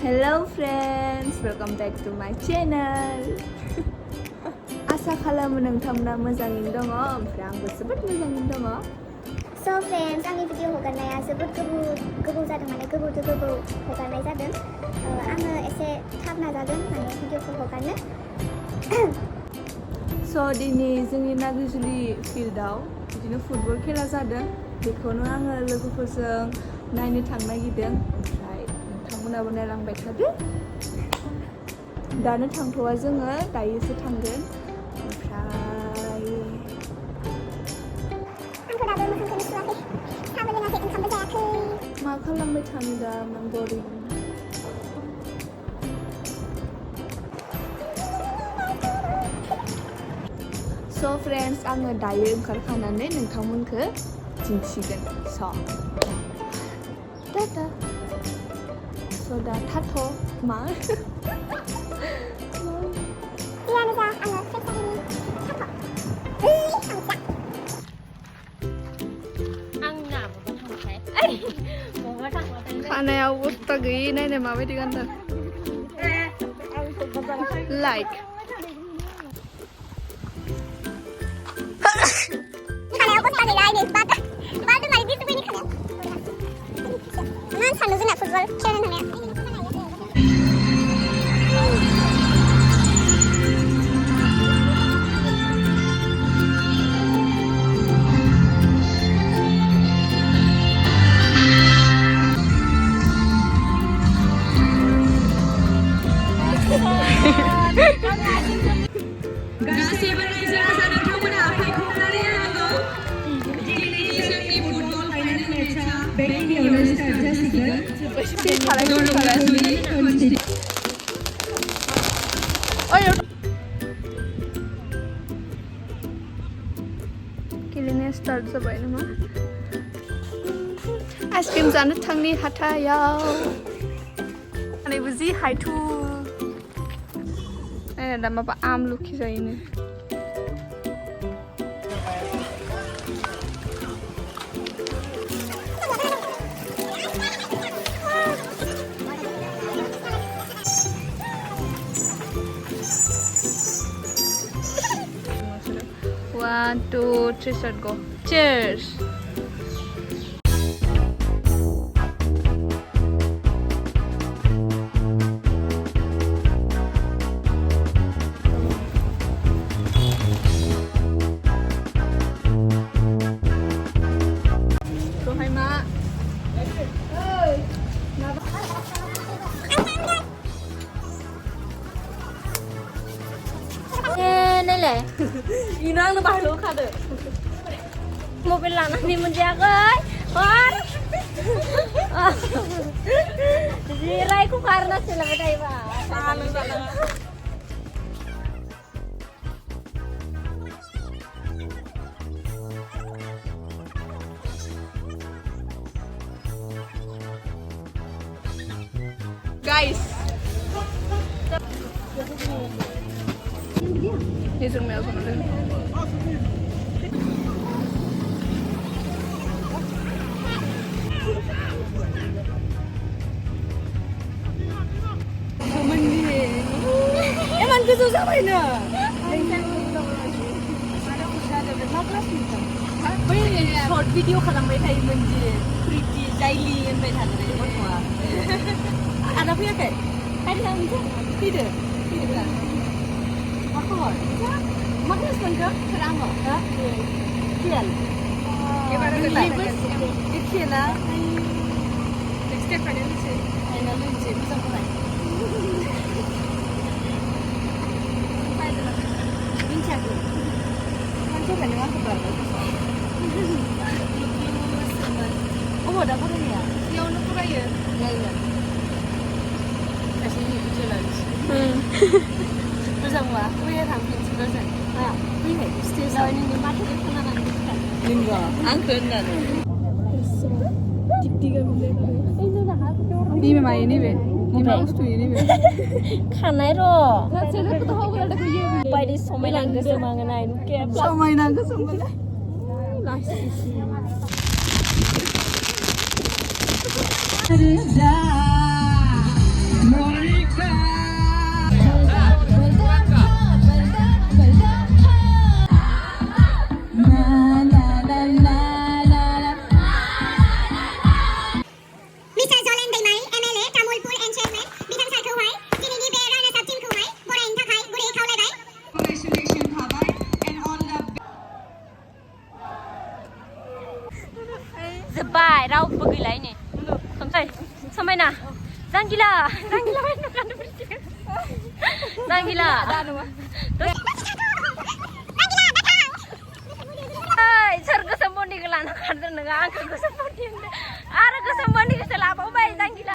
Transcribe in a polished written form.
Hello friends, welcome back to my channel. Asa खालामो नोंथांमोना मोजाङैनो दङ ओमफ्राय आंबो जोबोद मोजाङैनो दङ. So friends, आंनि भिडिअ हगारनाया जोबोद गोबाव जादों माने गोबाव हगारनाय जादों. आङो एसे थाब नाजागोन माने भिडिअखौ हगारनो. So दिनै जोंनि नागिजुलि फिल्डआव बिदिनो फुटबल खेला जादों. बेखौनो आङो लोगोफोरजों नायनो थांनो नागिरदों. ओमफ्राय नोंथांमोनाबो नायलांबाय थादो. दानो थांथ'वा जोङो दायोसो थांगोन. ओमफ्राय मा खालामबाय थानो दा आं बरिं. So friends, आङो दायो ओंखारखानानै नोंथांमोनखौ दिन्थिगोन. So दा so दा थाथ' मा खानाया अबस्था गैयै नायनाय माबायदि गानदों लाइक गेलेनाया स्टार्ट जाबाय नामा? आइसक्रिम जानो थांनि हाथायाव आंबो जि हायथु दा माबा आमलुखि जायोनो. One, two, three, start, go. Cheers. So hi ma. Nele. Inang na bahalo ka de. Mobil langsung menjaga. Or. Zirai ku karena sila betai ba. Guys. These are meals on the Emang susah mana? Short video खालामबाय थायोमोन जे pretty Jaili होनबाय थादों गथ'आ. आदा फैयाखै? फैदो फैदो फैदो. मा खबर? मा क्लास मोनखो? सोर आङो? हो? खेल. खेला next step फाइनल होनोसै मोजां फराय. मिन्थियाखै? मानसिफोरानो मा खबर? अबाव दा फरायनाया? बेयावनो फरायो. गासैबो खेलानोसै. मोजांबा मैया थांफिनसैबा जों फैबाय स्टेजआव नोंनि माथोखौ खोनानानै नंगौ आंखौ होननानै नैबे मायो नैबे मा बुस्थु नैबे खानाय र' बायदि समायना गोसोम आङो नायनो समायना गोसोम जोबबाय रावबो गैला नै ओमफ्राय समायना जांगिला जांगिला बायनो खानो फैदों जांगिला सोर गोसोम बन्दिखौ लाना खारदों नोङो आंखौ गोसोम बन्दी होनदों आरो गोसोम बन्दिखौसो लाबावबाय जांगिला